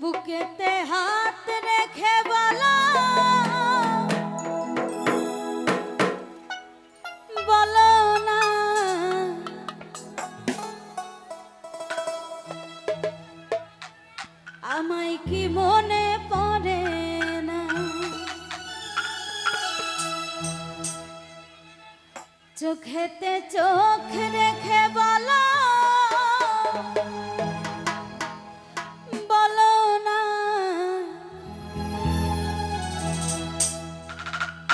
বুকেতে হাত রেখে বলো বলো না আমায় কি মনে পড়ে না চোখেতে চোখ রেখে বলো বলো না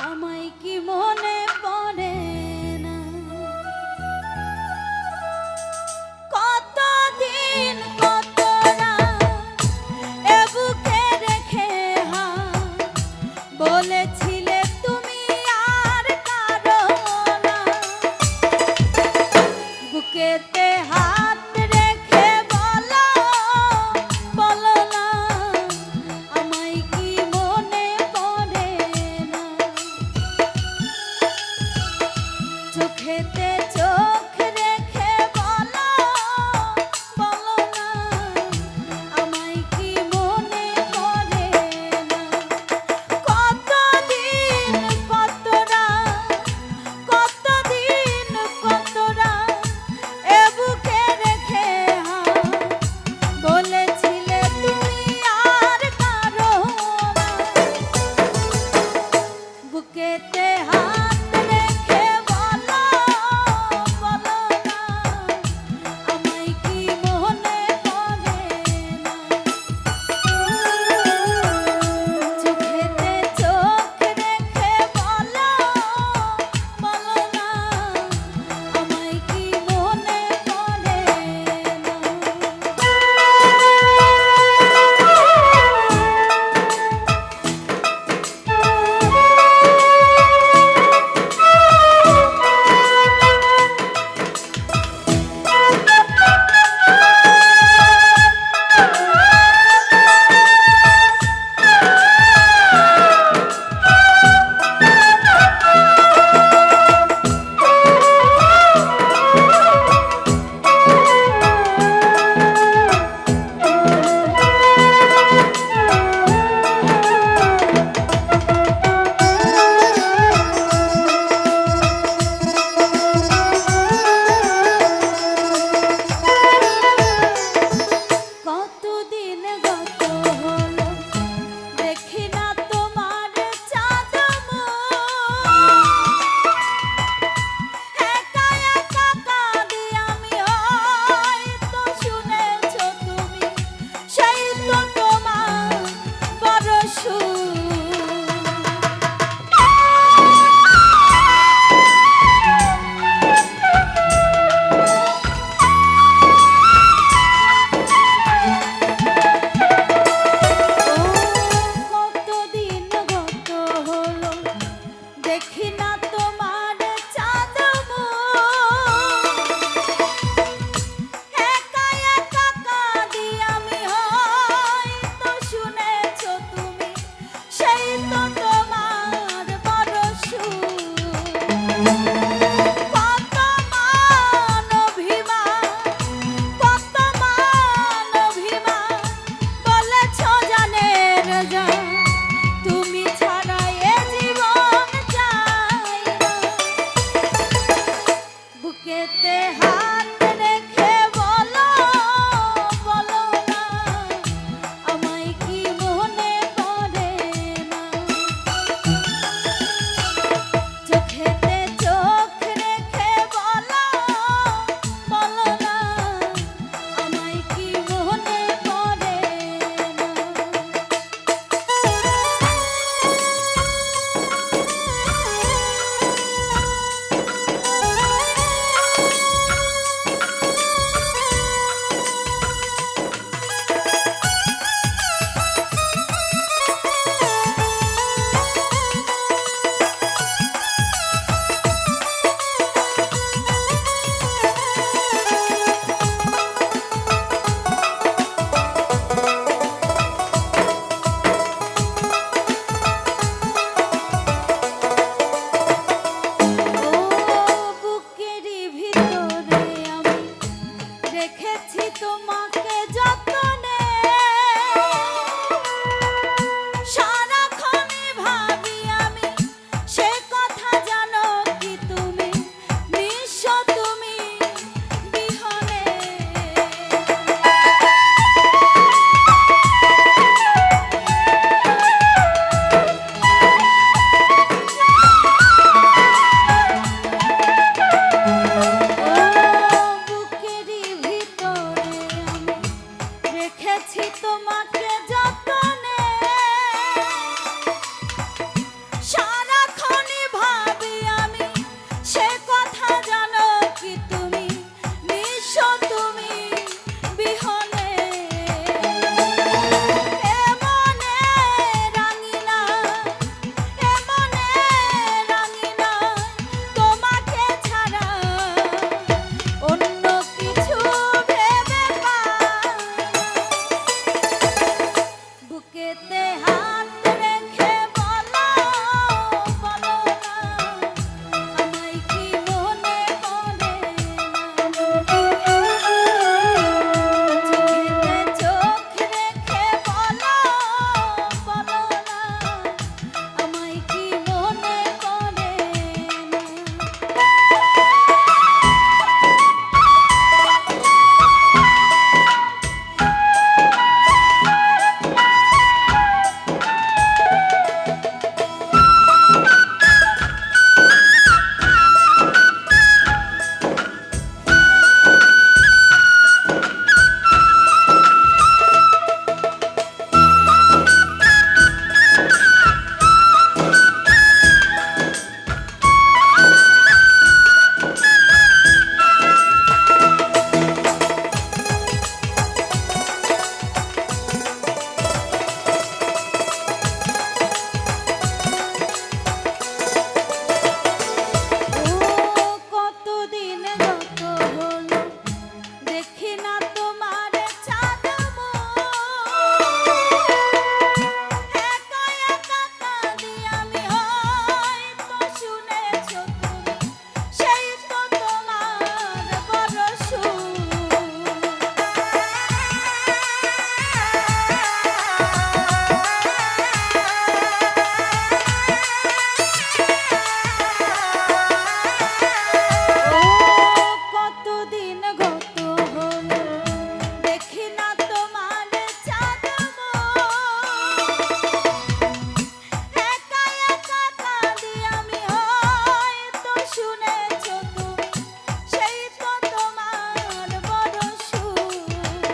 আমায় কি মনে পড়ে না কতদিন কত রাত এ বুকে রেখে বলেছিলে তুমি আর কারো না বুকেতে হাত রেখে বলো বলো না আমায় কি মনে পড়ে না চোখেতে চোখ রেখে বলো বলো না আমায় কি মনে পড়ে না কতদিন কত রাত কতদিন কত রাত এ বুকে রেখে বলেছিলে তুমি আর কারো না বুকেতে হাত রেখে বলো বলো না আমায় কি মনে পড়ে না চোখেতে চোখ রেখে বলো বলো না আমায় কি মনে পড়ে কতদিন গত হলো দেখি না তোমার চাঁদ একা একা কাঁদি আমি হয়তো শুনেছো তুমি সেই তো তোমার বড় কতদিন গত হলো দেখি না তোমার চাঁদ একা একা কাঁদি আমি হয়তো শুনেছো তুমি সেই তো তোমার বড় কত মান অভিমান কত মান অভিমান বলেছো জানের জান তুমি ছাড়া এ জীবন চাই না বুকেতে হাত রেখে বলো বলো না আমায় কি মনে পড়ে না চোখেতে চোখ রেখে বলো বলো না আমায় কি মনে পড়ে না তোমাকে যতনে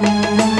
রে